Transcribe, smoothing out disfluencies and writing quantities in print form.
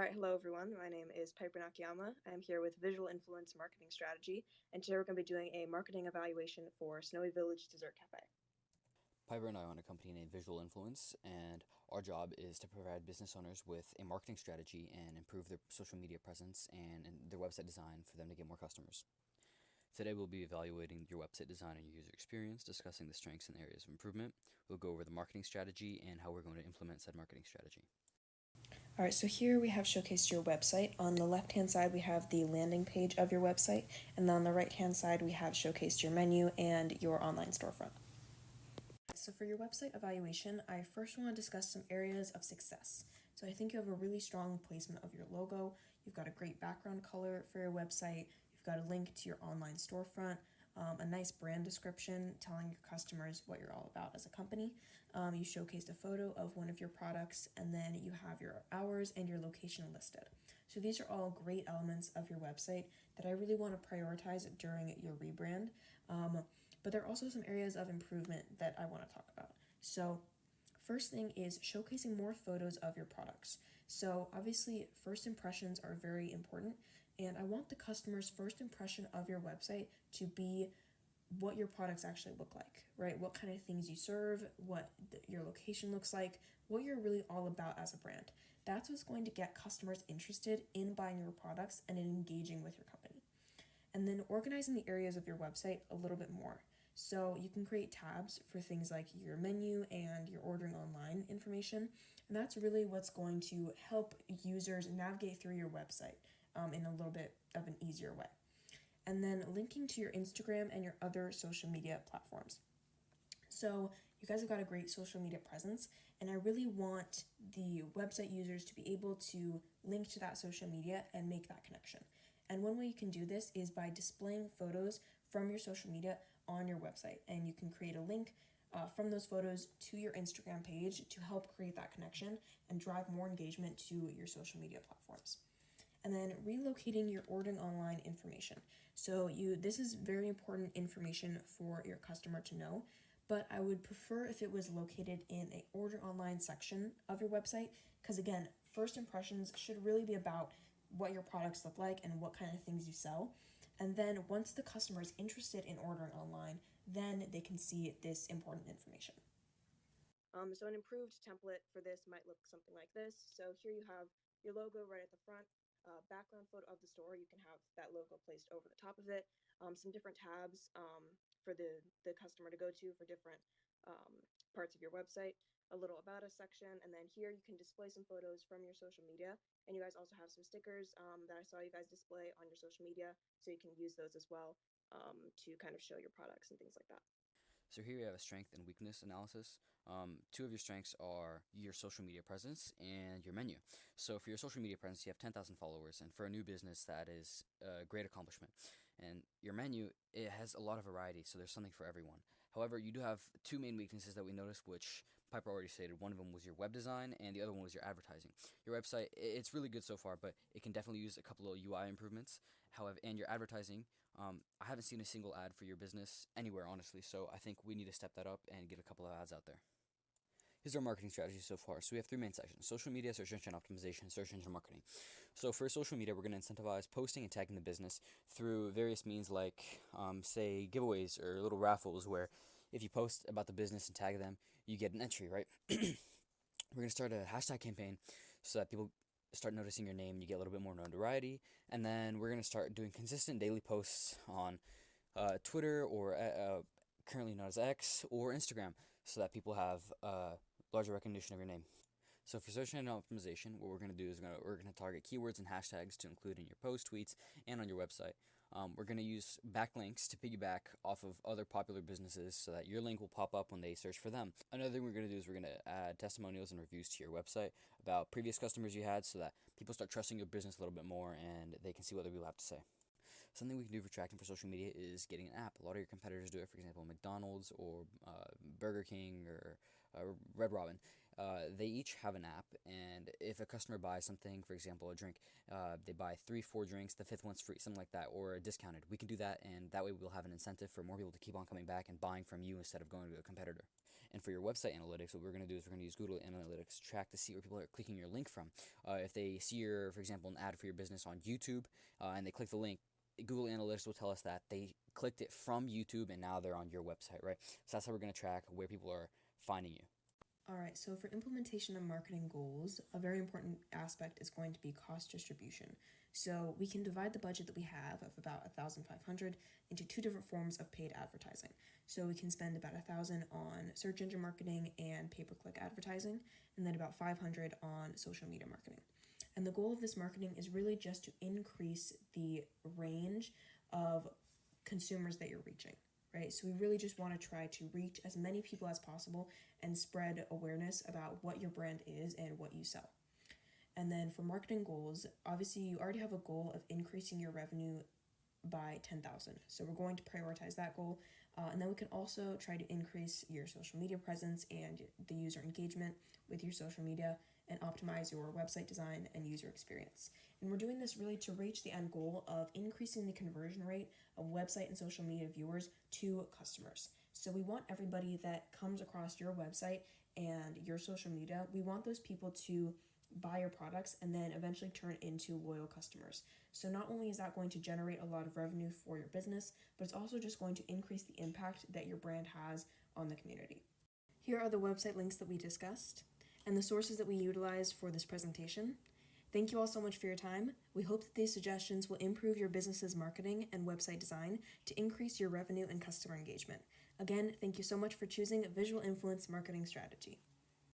All right, hello everyone. My name is Piper Nakayama. I'm here with Visual Influence Marketing Strategy, and today we're going to be doing a marketing evaluation for Snowy Village Dessert Cafe. Piper and I own a company named Visual Influence, and our job is to provide business owners with a marketing strategy and improve their social media presence and their website design for them to get more customers. Today we'll be evaluating your website design and your user experience, discussing the strengths and areas of improvement. We'll go over the marketing strategy and how we're going to implement said marketing strategy. All right, so here we have showcased your website. On the left-hand side, we have the landing page of your website, and then on the right-hand side, we have showcased your menu and your online storefront. So for your website evaluation, I first want to discuss some areas of success. So I think you have a really strong placement of your logo. You've got a great background color for your website. You've got a link to your online storefront, a nice brand description telling your customers what you're all about as a company. You showcased a photo of one of your products, and then you have your hours and your location listed. So these are all great elements of your website that I really want to prioritize during your rebrand. But there are also some areas of improvement that I want to talk about. So first thing is showcasing more photos of your products. So obviously first impressions are very important, and I want the customer's first impression of your website to be what your products actually look like, right? What kind of things you serve, what your location looks like, what you're really all about as a brand. That's what's going to get customers interested in buying your products and in engaging with your company. And then organizing the areas of your website a little bit more. So you can create tabs for things like your menu and your ordering online information. And that's really what's going to help users navigate through your website in a little bit of an easier way. And then linking to your Instagram and your other social media platforms. So you guys have got a great social media presence, and I really want the website users to be able to link to that social media and make that connection. And one way you can do this is by displaying photos from your social media on your website, and you can create a link from those photos to your Instagram page to help create that connection and drive more engagement to your social media platforms. And then relocating your ordering online information. So this is very important information for your customer to know, but I would prefer if it was located in a order online section of your website, because again, first impressions should really be about what your products look like and what kind of things you sell. And then once the customer is interested in ordering online, then they can see this important information. So an improved template for this might look something like this. So here you have your logo right at the front, background photo of the store. You can have that logo placed over the top of it, some different tabs for the customer to go to for different parts of your website, a little about us section, and then here you can display some photos from your social media. And you guys also have some stickers that I saw you guys display on your social media, so you can use those as well to kind of show your products and things like that. So here we have a strength and weakness analysis. Two of your strengths are your social media presence and your menu. So for your social media presence, you have 10,000 followers, and for a new business, that is a great accomplishment. And your menu, it has a lot of variety, so there's something for everyone. However, you do have two main weaknesses that we noticed, which Piper already stated. One of them was your web design, and the other one was your advertising. Your website, it's really good so far, but it can definitely use a couple of UI improvements. However, and your advertising, I haven't seen a single ad for your business anywhere, honestly, so I think we need to step that up and get a couple of ads out there. Here's our marketing strategy so far. So we have three main sections: social media, search engine optimization, search engine marketing. So for social media, we're going to incentivize posting and tagging the business through various means like, say, giveaways or little raffles where if you post about the business and tag them, you get an entry, right? We're going to start a hashtag campaign so that people start noticing your name, you get a little bit more notoriety, and then we're going to start doing consistent daily posts on Twitter or currently known as X or Instagram so that people have larger recognition of your name. So for search engine optimization, what we're going to do is we're going to target keywords and hashtags to include in your post, tweets, and on your website. We're going to use backlinks to piggyback off of other popular businesses so that your link will pop up when they search for them. Another thing we're going to do is we're going to add testimonials and reviews to your website about previous customers you had so that people start trusting your business a little bit more and they can see what other people have to say. Something we can do for tracking for social media is getting an app. A lot of your competitors do it, for example, McDonald's or Burger King or Red Robin. They each have an app, and if a customer buys something, for example, a drink, they buy 3-4 drinks, the fifth one's free, something like that, or discounted. We can do that, and that way we'll have an incentive for more people to keep on coming back and buying from you instead of going to a competitor. And for your website analytics, what we're going to do is we're going to use Google Analytics to track to see where people are clicking your link from. If they see your, for example, an ad for your business on YouTube, and they click the link, Google Analytics will tell us that they clicked it from YouTube and now they're on your website, right? So that's how we're going to track where people are finding you. All right, so for implementation of marketing goals, a very important aspect is going to be cost distribution. So we can divide the budget that we have of about 1,500 into two different forms of paid advertising. So we can spend about 1,000 on search engine marketing and pay-per-click advertising, and then about 500 on social media marketing. And the goal of this marketing is really just to increase the range of consumers that you're reaching, right? So we really just want to try to reach as many people as possible and spread awareness about what your brand is and what you sell. And then for marketing goals, obviously you already have a goal of increasing your revenue by 10,000. So we're going to prioritize that goal. And then we can also try to increase your social media presence and the user engagement with your social media and optimize your website design and user experience. And we're doing this really to reach the end goal of increasing the conversion rate of website and social media viewers to customers. So we want everybody that comes across your website and your social media, we want those people to buy your products and then eventually turn into loyal customers. So not only is that going to generate a lot of revenue for your business, but it's also just going to increase the impact that your brand has on the community. Here are the website links that we discussed and the sources that we utilized for this presentation. Thank you all so much for your time. We hope that these suggestions will improve your business's marketing and website design to increase your revenue and customer engagement. Again, thank you so much for choosing Visual Influence Marketing Strategy.